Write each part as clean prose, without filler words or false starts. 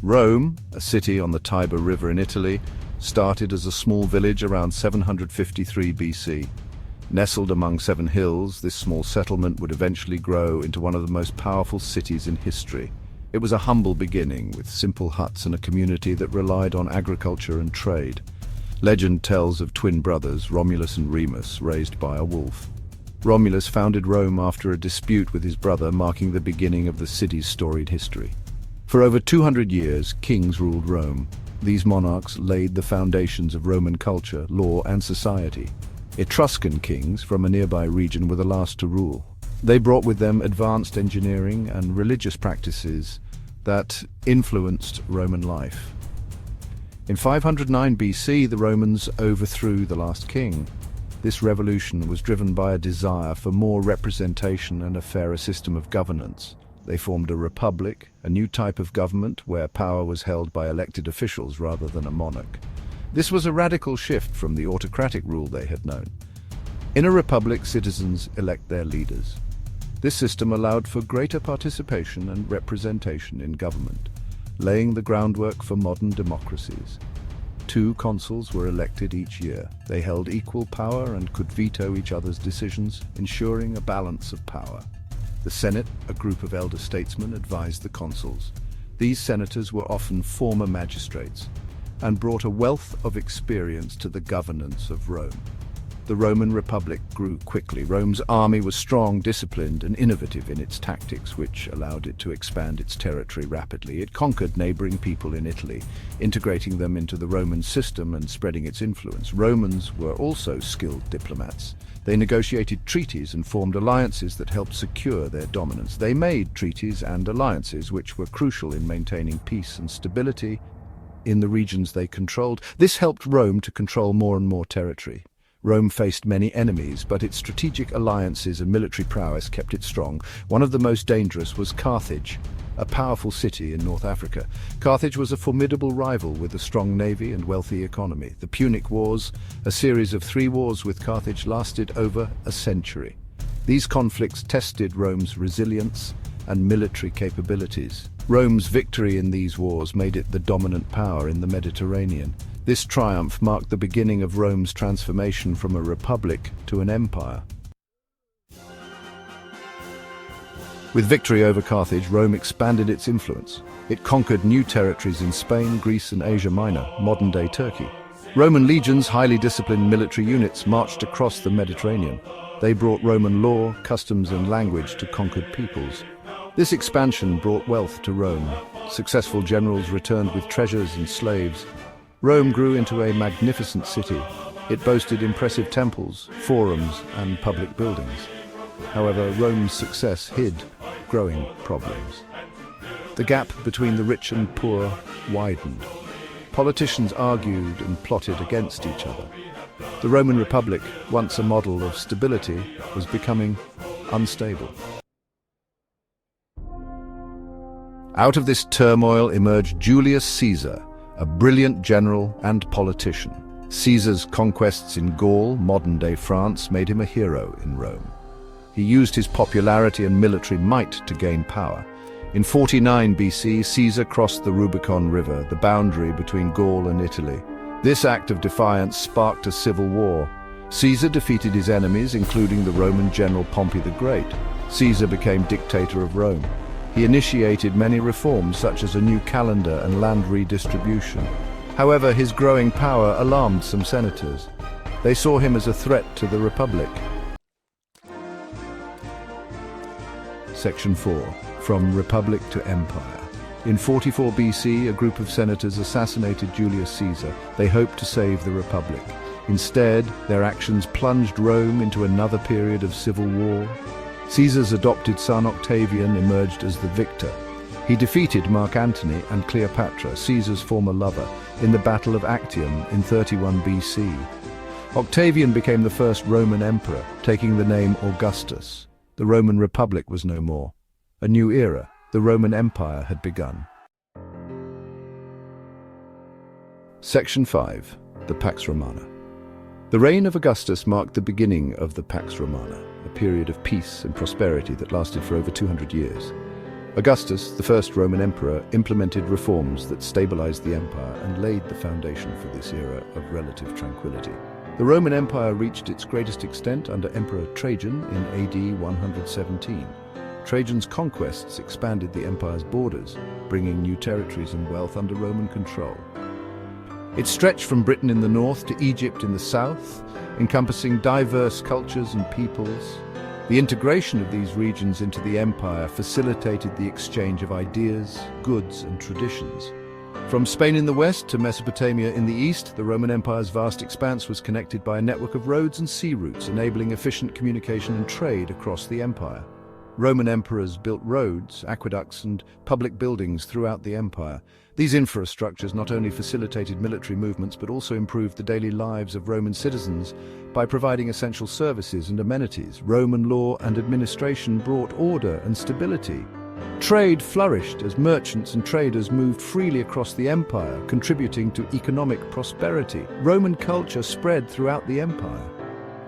Rome, a city on the Tiber River in Italy, started as a small village around 753 BC. Nestled among 7 hills, this small settlement would eventually grow into one of the most powerful cities in history. It was a humble beginning, with simple huts and a community that relied on agriculture and trade. Legend tells of twin brothers, Romulus and Remus, raised by a wolf. Romulus founded Rome after a dispute with his brother, marking the beginning of the city's storied history. For over 200 years, kings ruled Rome. These monarchs laid the foundations of Roman culture, law, and society. Etruscan kings from a nearby region were the last to rule. They brought with them advanced engineering and religious practices that influenced Roman life. In 509 BC, the Romans overthrew the last king. This revolution was driven by a desire for more representation and a fairer system of governance. They formed a republic, a new type of government where power was held by elected officials rather than a monarch. This was a radical shift from the autocratic rule they had known. In a republic, citizens elect their leaders. This system allowed for greater participation and representation in government, laying the groundwork for modern democracies. 2 consuls were elected each year. They held equal power and could veto each other's decisions, ensuring a balance of power. The Senate, a group of elder statesmen, advised the consuls. These senators were often former magistrates and brought a wealth of experience to the governance of Rome. The Roman Republic grew quickly. Rome's army was strong, disciplined, and innovative in its tactics, which allowed it to expand its territory rapidly. It conquered neighboring people in Italy, integrating them into the Roman system and spreading its influence. Romans were also skilled diplomats. They negotiated treaties and formed alliances that helped secure their dominance. They made treaties and alliances which were crucial in maintaining peace and stability in the regions they controlled. This helped Rome to control more and more territory. Rome faced many enemies, but its strategic alliances and military prowess kept it strong. One of the most dangerous was Carthage, a powerful city in North Africa. Carthage was a formidable rival with a strong navy and wealthy economy. The Punic Wars, a series of 3 wars with Carthage, lasted over a century. These conflicts tested Rome's resilience and military capabilities. Rome's victory in these wars made it the dominant power in the Mediterranean. This triumph marked the beginning of Rome's transformation from a republic to an empire. With victory over Carthage, Rome expanded its influence. It conquered new territories in Spain, Greece, and Asia Minor, modern-day Turkey. Roman legions, highly disciplined military units, marched across the Mediterranean. They brought Roman law, customs, and language to conquered peoples. This expansion brought wealth to Rome. Successful generals returned with treasures and slaves. Rome grew into a magnificent city. It boasted impressive temples, forums, and public buildings. However, Rome's success hid growing problems. The gap between the rich and poor widened. Politicians argued and plotted against each other. The Roman Republic, once a model of stability, was becoming unstable. Out of this turmoil emerged Julius Caesar, a brilliant general and politician. Caesar's conquests in Gaul, modern-day France, made him a hero in Rome. He used his popularity and military might to gain power. In 49 BC, Caesar crossed the Rubicon River, the boundary between Gaul and Italy. This act of defiance sparked a civil war. Caesar defeated his enemies, including the Roman general Pompey the Great. Caesar became dictator of Rome. He initiated many reforms, such as a new calendar and land redistribution. However, his growing power alarmed some senators. They saw him as a threat to the Republic. Section 4. From Republic to Empire. In 44 BC, a group of senators assassinated Julius Caesar. They hoped to save the Republic. Instead, their actions plunged Rome into another period of civil war. Caesar's adopted son Octavian emerged as the victor. He defeated Mark Antony and Cleopatra, Caesar's former lover, in the Battle of Actium in 31 BC. Octavian became the first Roman emperor, taking the name Augustus. The Roman Republic was no more. A new era, the Roman Empire, had begun. Section 5. The Pax Romana. The reign of Augustus marked the beginning of the Pax Romana, a period of peace and prosperity that lasted for over 200 years. Augustus, the first Roman emperor, implemented reforms that stabilized the empire and laid the foundation for this era of relative tranquility. The Roman Empire reached its greatest extent under Emperor Trajan in AD 117. Trajan's conquests expanded the empire's borders, bringing new territories and wealth under Roman control. It stretched from Britain in the north to Egypt in the south, encompassing diverse cultures and peoples. The integration of these regions into the empire facilitated the exchange of ideas, goods, and traditions. From Spain in the west to Mesopotamia in the east, the Roman Empire's vast expanse was connected by a network of roads and sea routes, enabling efficient communication and trade across the empire. Roman emperors built roads, aqueducts, and public buildings throughout the empire. These infrastructures not only facilitated military movements but also improved the daily lives of Roman citizens by providing essential services and amenities. Roman law and administration brought order and stability. Trade flourished as merchants and traders moved freely across the empire, contributing to economic prosperity. Roman culture spread throughout the empire.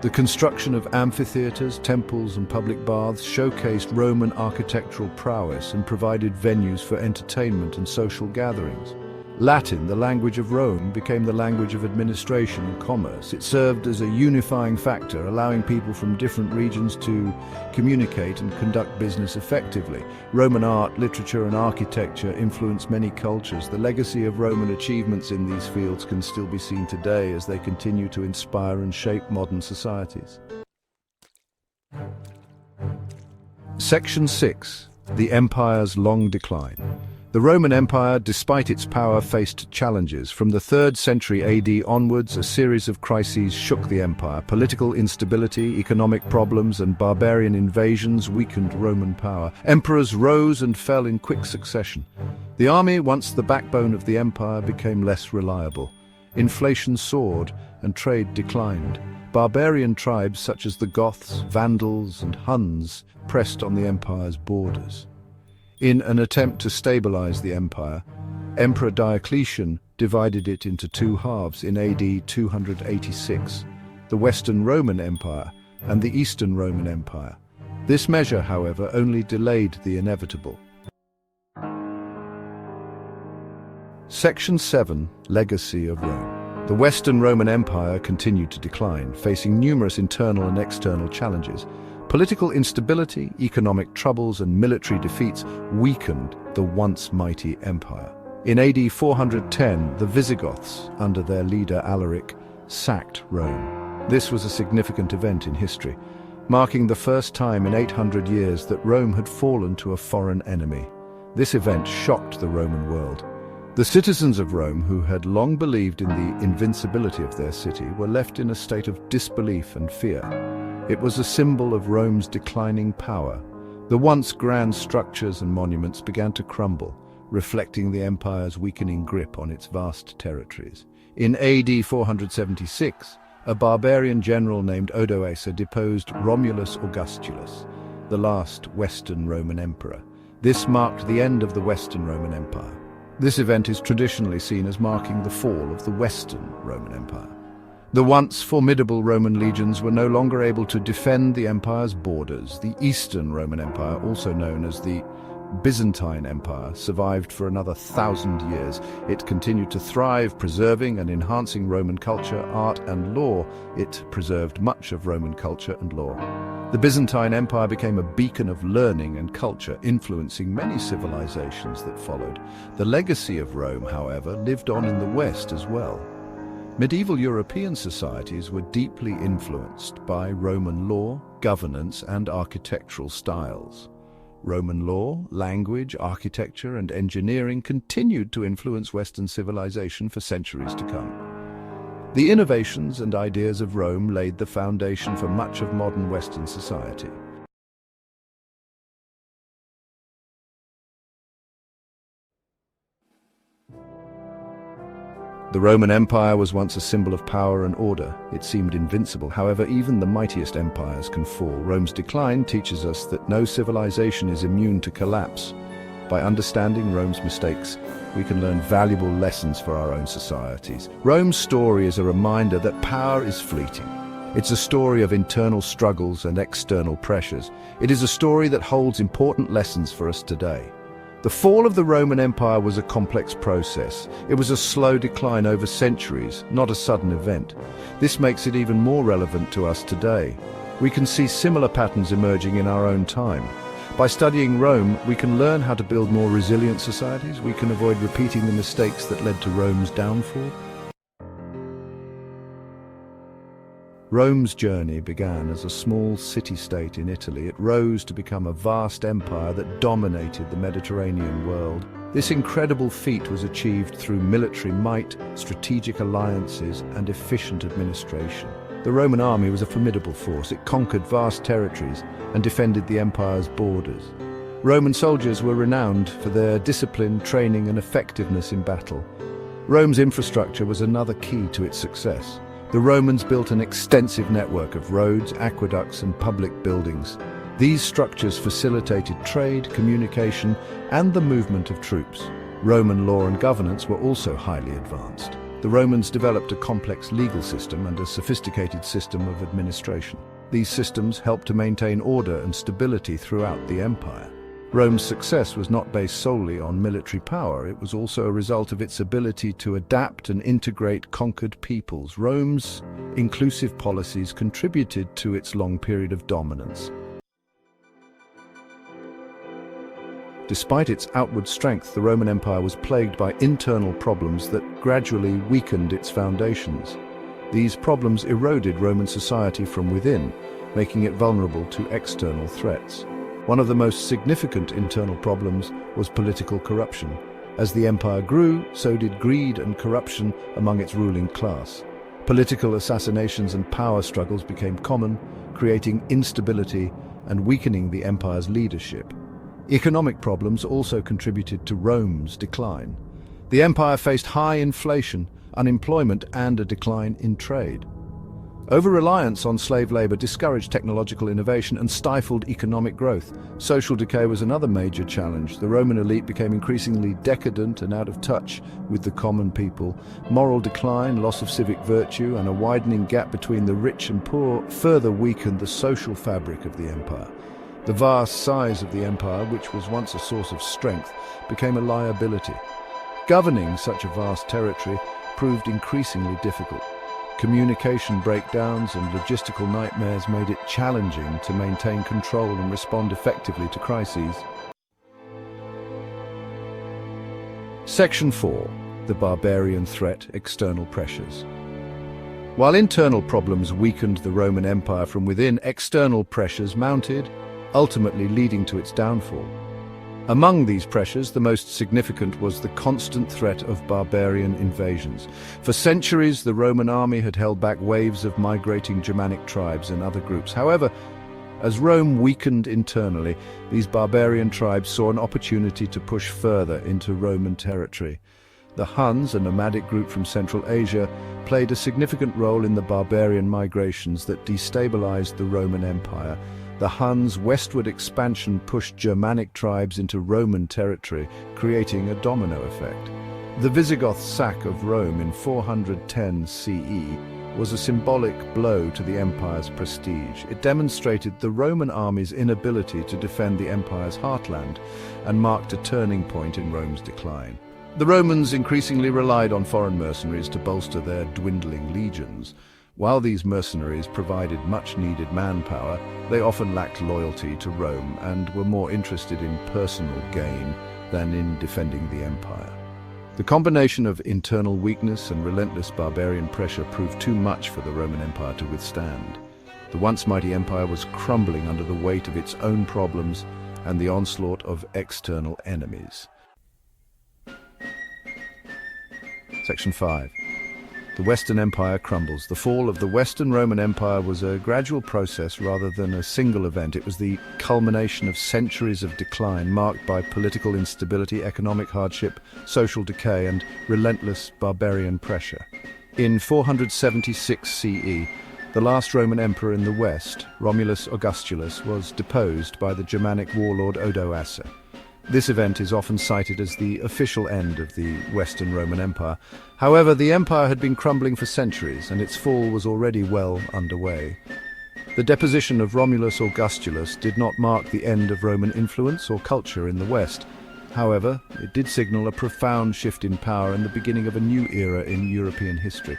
The construction of amphitheaters, temples, and public baths showcased Roman architectural prowess and provided venues for entertainment and social gatherings. Latin, the language of Rome, became the language of administration and commerce. It served as a unifying factor, allowing people from different regions to communicate and conduct business effectively. Roman art, literature, and architecture influenced many cultures. The legacy of Roman achievements in these fields can still be seen today as they continue to inspire and shape modern societies. Section 6. The Empire's Long Decline. The Roman Empire, despite its power, faced challenges. From the 3rd century AD onwards, a series of crises shook the empire. Political instability, economic problems, and barbarian invasions weakened Roman power. Emperors rose and fell in quick succession. The army, once the backbone of the empire, became less reliable. Inflation soared and trade declined. Barbarian tribes such as the Goths, Vandals, and Huns pressed on the empire's borders. In an attempt to stabilize the empire, Emperor Diocletian divided it into two halves in AD 286, the Western Roman Empire and the Eastern Roman Empire. This measure, however, only delayed the inevitable. Section 7. Legacy of Rome. The Western Roman Empire continued to decline, facing numerous internal and external challenges. Political instability, economic troubles, and military defeats weakened the once mighty empire. In AD 410, the Visigoths, under their leader Alaric, sacked Rome. This was a significant event in history, marking the first time in 800 years that Rome had fallen to a foreign enemy. This event shocked the Roman world. The citizens of Rome, who had long believed in the invincibility of their city, were left in a state of disbelief and fear. It was a symbol of Rome's declining power. The once grand structures and monuments began to crumble, reflecting the empire's weakening grip on its vast territories. In AD 476, a barbarian general named Odoacer deposed Romulus Augustulus, the last Western Roman emperor. This marked the end of the Western Roman Empire. This event is traditionally seen as marking the fall of the Western Roman Empire. The once formidable Roman legions were no longer able to defend the empire's borders. The Eastern Roman Empire, also known as the Byzantine Empire, survived for another 1,000 years. It continued to thrive, preserving and enhancing Roman culture, art, and law. It preserved much of Roman culture and law. The Byzantine Empire became a beacon of learning and culture, influencing many civilizations that followed. The legacy of Rome, however, lived on in the West as well. Medieval European societies were deeply influenced by Roman law, governance, and architectural styles. Roman law, language, architecture, and engineering continued to influence Western civilization for centuries to come. The innovations and ideas of Rome laid the foundation for much of modern Western society. The Roman Empire was once a symbol of power and order. It seemed invincible. However, even the mightiest empires can fall. Rome's decline teaches us that no civilization is immune to collapse. By understanding Rome's mistakes, we can learn valuable lessons for our own societies. Rome's story is a reminder that power is fleeting, It's a story of internal struggles and external pressures. It is a story that holds important lessons for us today. The fall of the Roman Empire was a complex process. It was a slow decline over centuries, not a sudden event. This makes it even more relevant to us today. We can see similar patterns emerging in our own time. By studying Rome, we can learn how to build more resilient societies. We can avoid repeating the mistakes that led to Rome's downfall. Rome's journey began as a small city-state in Italy. It rose to become a vast empire that dominated the Mediterranean world. This incredible feat was achieved through military might, strategic alliances, and efficient administration. The Roman army was a formidable force. It conquered vast territories and defended the empire's borders. Roman soldiers were renowned for their discipline, training, and effectiveness in battle. Rome's infrastructure was another key to its success. The Romans built an extensive network of roads, aqueducts, and public buildings. These structures facilitated trade, communication, and the movement of troops. Roman law and governance were also highly advanced. The Romans developed a complex legal system and a sophisticated system of administration. These systems helped to maintain order and stability throughout the empire. Rome's success was not based solely on military power. It was also a result of its ability to adapt and integrate conquered peoples. Rome's inclusive policies contributed to its long period of dominance. Despite its outward strength, the Roman Empire was plagued by internal problems that gradually weakened its foundations. These problems eroded Roman society from within, making it vulnerable to external threats. One of the most significant internal problems was political corruption. As the empire grew, so did greed and corruption among its ruling class. Political assassinations and power struggles became common, creating instability and weakening the empire's leadership. Economic problems also contributed to Rome's decline. The empire faced high inflation, unemployment, and a decline in trade. Over-reliance on slave labor discouraged technological innovation and stifled economic growth. Social decay was another major challenge. The Roman elite became increasingly decadent and out of touch with the common people. Moral decline, loss of civic virtue, and a widening gap between the rich and poor further weakened the social fabric of the empire. The vast size of the empire, which was once a source of strength, became a liability. Governing such a vast territory proved increasingly difficult. Communication breakdowns and logistical nightmares made it challenging to maintain control and respond effectively to crises. Section 4. The barbarian threat, external pressures. While internal problems weakened the Roman Empire from within, external pressures mounted, ultimately leading to its downfall. Among these pressures, the most significant was the constant threat of barbarian invasions. For centuries, the Roman army had held back waves of migrating Germanic tribes and other groups. However, as Rome weakened internally, these barbarian tribes saw an opportunity to push further into Roman territory. The Huns, a nomadic group from Central Asia, played a significant role in the barbarian migrations that destabilized the Roman Empire. The Huns' westward expansion pushed Germanic tribes into Roman territory, creating a domino effect. The Visigoth sack of Rome in 410 CE was a symbolic blow to the empire's prestige. It demonstrated the Roman army's inability to defend the empire's heartland and marked a turning point in Rome's decline. The Romans increasingly relied on foreign mercenaries to bolster their dwindling legions. While these mercenaries provided much-needed manpower, they often lacked loyalty to Rome and were more interested in personal gain than in defending the empire. The combination of internal weakness and relentless barbarian pressure proved too much for the Roman Empire to withstand. The once mighty empire was crumbling under the weight of its own problems and the onslaught of external enemies. Section 5. The Western Empire crumbles. The fall of the Western Roman Empire was a gradual process rather than a single event. It was the culmination of centuries of decline marked by political instability, economic hardship, social decay, and relentless barbarian pressure. In 476 CE, the last Roman emperor in the West, Romulus Augustulus, was deposed by the Germanic warlord Odoacer. This event is often cited as the official end of the Western Roman Empire. However, the empire had been crumbling for centuries, and its fall was already well underway. The deposition of Romulus Augustulus did not mark the end of Roman influence or culture in the West. However, it did signal a profound shift in power and the beginning of a new era in European history.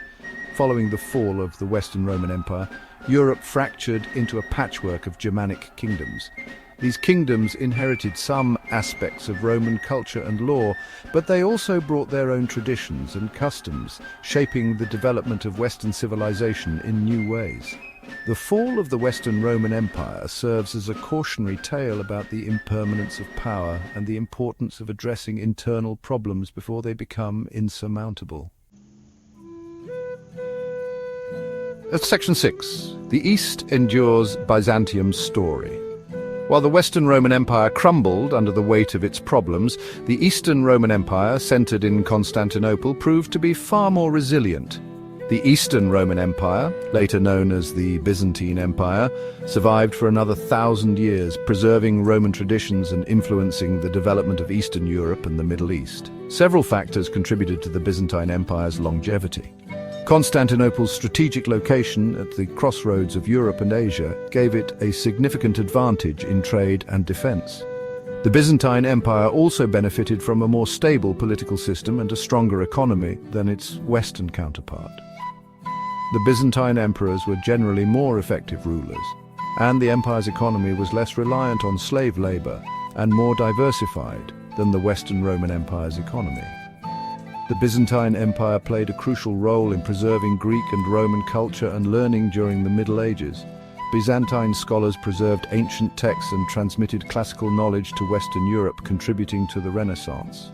Following the fall of the Western Roman Empire, Europe fractured into a patchwork of Germanic kingdoms. These kingdoms inherited some aspects of Roman culture and law, but they also brought their own traditions and customs, shaping the development of Western civilization in new ways. The fall of the Western Roman Empire serves as a cautionary tale about the impermanence of power and the importance of addressing internal problems before they become insurmountable. Section 6. The East endures Byzantium's story. While the Western Roman Empire crumbled under the weight of its problems, the Eastern Roman Empire, centered in Constantinople, proved to be far more resilient. The Eastern Roman Empire, later known as the Byzantine Empire, survived for another 1,000 years, preserving Roman traditions and influencing the development of Eastern Europe and the Middle East. Several factors contributed to the Byzantine Empire's longevity. Constantinople's strategic location at the crossroads of Europe and Asia gave it a significant advantage in trade and defense. The Byzantine Empire also benefited from a more stable political system and a stronger economy than its Western counterpart. The Byzantine emperors were generally more effective rulers, and the empire's economy was less reliant on slave labor and more diversified than the Western Roman Empire's economy. The Byzantine Empire played a crucial role in preserving Greek and Roman culture and learning during the Middle Ages. Byzantine scholars preserved ancient texts and transmitted classical knowledge to Western Europe, contributing to the Renaissance.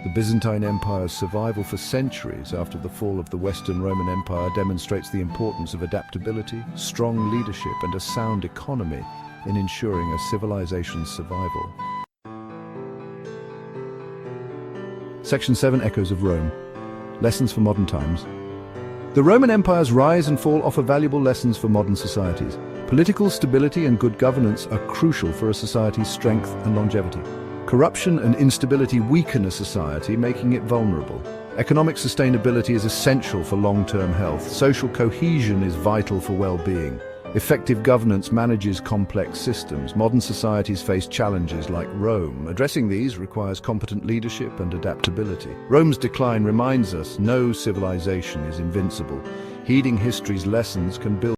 The Byzantine Empire's survival for centuries after the fall of the Western Roman Empire demonstrates the importance of adaptability, strong leadership, and a sound economy in ensuring a civilization's survival. Section 7. Echoes of Rome. Lessons for modern times. The Roman Empire's rise and fall offer valuable lessons for modern societies. Political stability and good governance are crucial for a society's strength and longevity. Corruption and instability weaken a society, making it vulnerable. Economic sustainability is essential for long-term health. Social cohesion is vital for well-being. Effective governance manages complex systems. Modern societies face challenges like Rome. Addressing these requires competent leadership and adaptability. Rome's decline reminds us no civilization is invincible. Heeding history's lessons can build